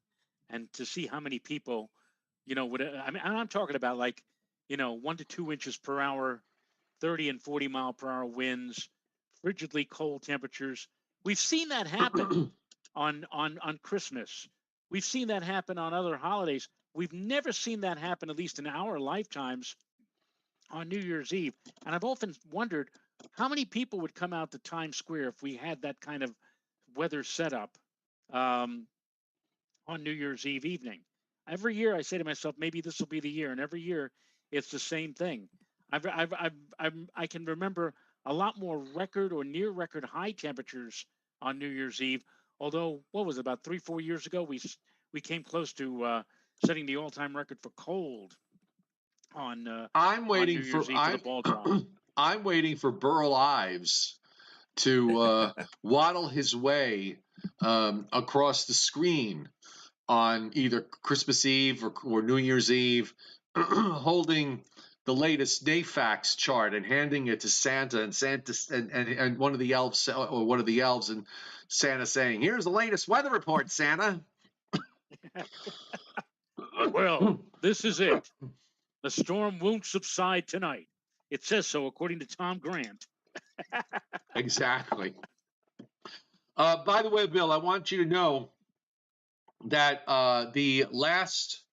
and to see how many people, would. I mean, I'm talking about 1 to 2 inches per hour, 30 and 40 mile per hour winds, frigidly cold temperatures. We've seen that happen on Christmas. We've seen that happen on other holidays. We've never seen that happen, at least in our lifetimes, on New Year's Eve. And I've often wondered how many people would come out to Times Square if we had that kind of weather setup on New Year's Eve evening. Every year I say to myself, maybe this will be the year. And every year it's the same thing. I can remember a lot more record or near record high temperatures on New Year's Eve. Although, what was it, about 3-4 years ago, we came close to setting the all-time record for cold on I'm waiting on New Year's Eve for the ball drop. I'm waiting for Burl Ives to waddle his way across the screen on either Christmas Eve or New Year's Eve, holding the latest NAFAX chart and handing it to Santa, and one of the elves and Santa saying, "Here's the latest weather report, Santa." Well, this is it. The storm won't subside tonight. It says so, according to Tom Grant. Exactly. By the way, Bill, I want you to know that the last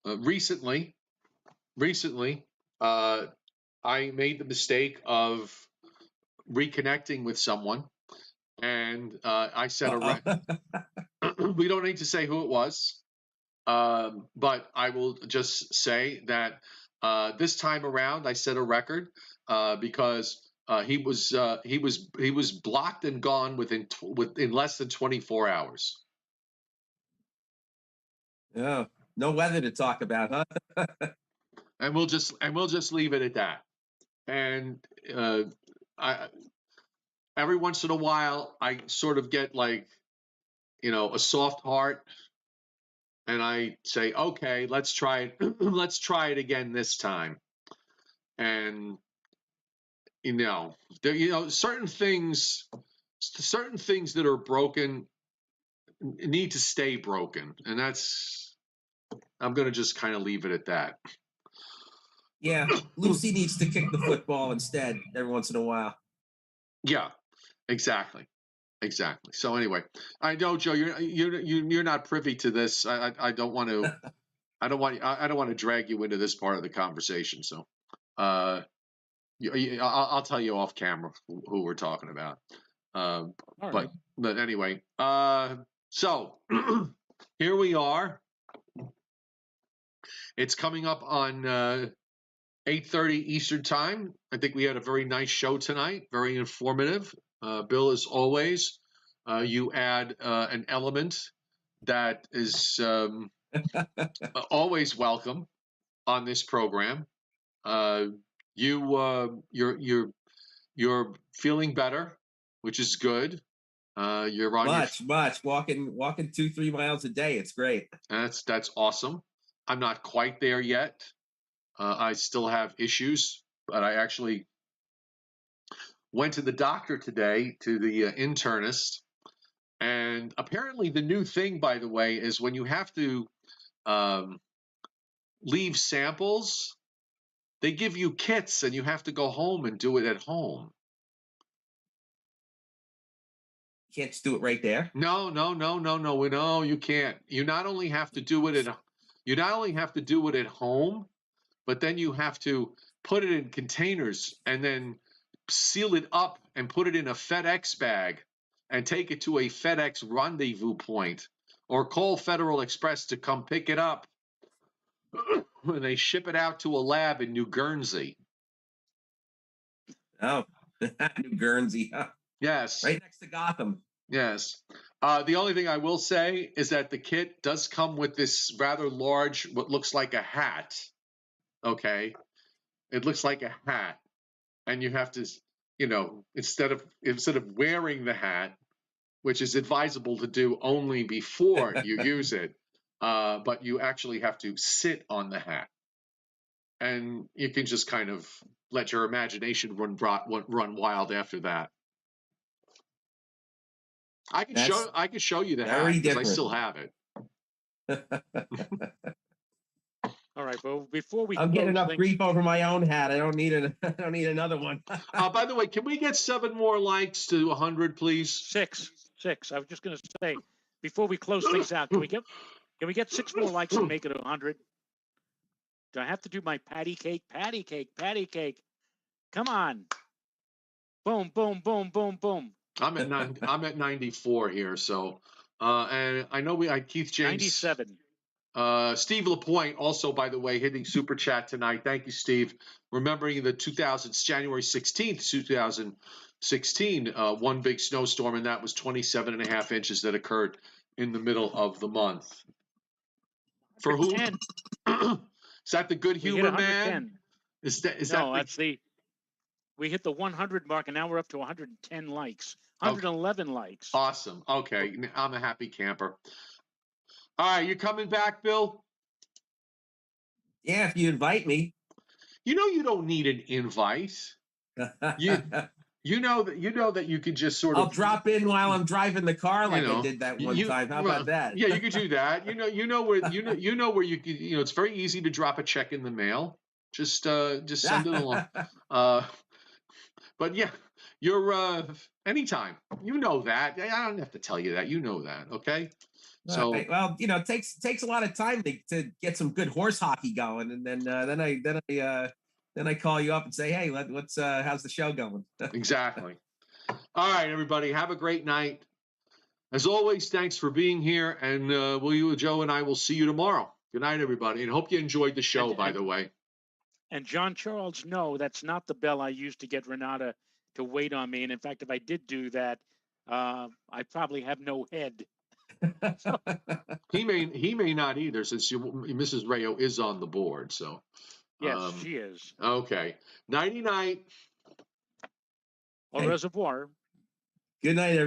recently, I made the mistake of reconnecting with someone, and I set a record. We don't need to say who it was, but I will just say that this time around I set a record because he was blocked and gone within less than 24 hours. Yeah, no weather to talk about, huh? And we'll just leave it at that. And every once in a while I sort of get a soft heart, and I say, okay, let's try it. Let's try it again this time. And certain things that are broken need to stay broken, and I'm going to just kind of leave it at that. Yeah, Lucy needs to kick the football instead every once in a while. Yeah, exactly. So anyway, I know, Joe, you're not privy to this. I don't want to. I don't want to drag you into this part of the conversation. So, I'll tell you off camera who we're talking about. Right. But anyway, so here we are. It's coming up on 8:30 Eastern time. I think we had a very nice show tonight, very informative. Bill, as always, you add an element that is always welcome on this program. You're feeling better, which is good. You're on much walking 2-3 miles a day. It's great. That's awesome. I'm not quite there yet. I still have issues, but I actually went to the doctor today, to the internist, and apparently the new thing, by the way, is when you have to leave samples, they give you kits and you have to go home and do it at home. You can't just do it right there? No, you can't. You not only have to do it at home, but then you have to put it in containers and then seal it up and put it in a FedEx bag and take it to a FedEx rendezvous point or call Federal Express to come pick it up when they ship it out to a lab in New Guernsey. Oh, New Guernsey. Huh? Yes. Right next to Gotham. Yes. The only thing I will say is that the kit does come with this rather large, what looks like a hat. Okay. It looks like a hat. And you have to, instead of wearing the hat, which is advisable to do only before you use it, but you actually have to sit on the hat. And you can just kind of let your imagination run wild after that. I can show you the hat because I still have it. All right. Well, before we I'm getting enough grief over my own hat. I don't need another one. By the way, can we get 7 more likes to 100, please? 6. I was just going to say before we close things out, can we get 6 more likes and make it 100? Do I have to do my patty cake? Come on. Boom, boom, boom, boom, boom. I'm at 94 here, so and I know we had Keith James 97. Steve Lapointe also, by the way, hitting super chat tonight. Thank you, Steve. Remembering the January 16th, 2016, one big snowstorm, and that was 27.5 inches that occurred in the middle of the month. For who? Is that the Good Humor Man? We hit the 100 mark, and now we're up to 110 likes, 111 likes. Awesome. Okay, I'm a happy camper. All right, you coming back, Bill? Yeah, if you invite me. You don't need an invite. You know that you could just sort of. I'll drop in while I'm driving the car, like I did that one time. How about that? Yeah, you could do that. You know where you could. It's very easy to drop a check in the mail. Just send it along. But yeah, you're anytime. You know that. I don't have to tell you that. You know that. Okay. So right. Well, it takes a lot of time to get some good horse hockey going, and then I call you up and say, hey, what's how's the show going? Exactly. All right, everybody, have a great night. As always, thanks for being here, and Joe and I will see you tomorrow. Good night, everybody, and hope you enjoyed the show. By the way. And John Charles, no, that's not the bell I used to get Renata to wait on me. And in fact, if I did do that, I probably have no head. He may not either, since Mrs. Rayo is on the board. So yes, she is. Okay. Nighty night. Au reservoir. Good night, everybody.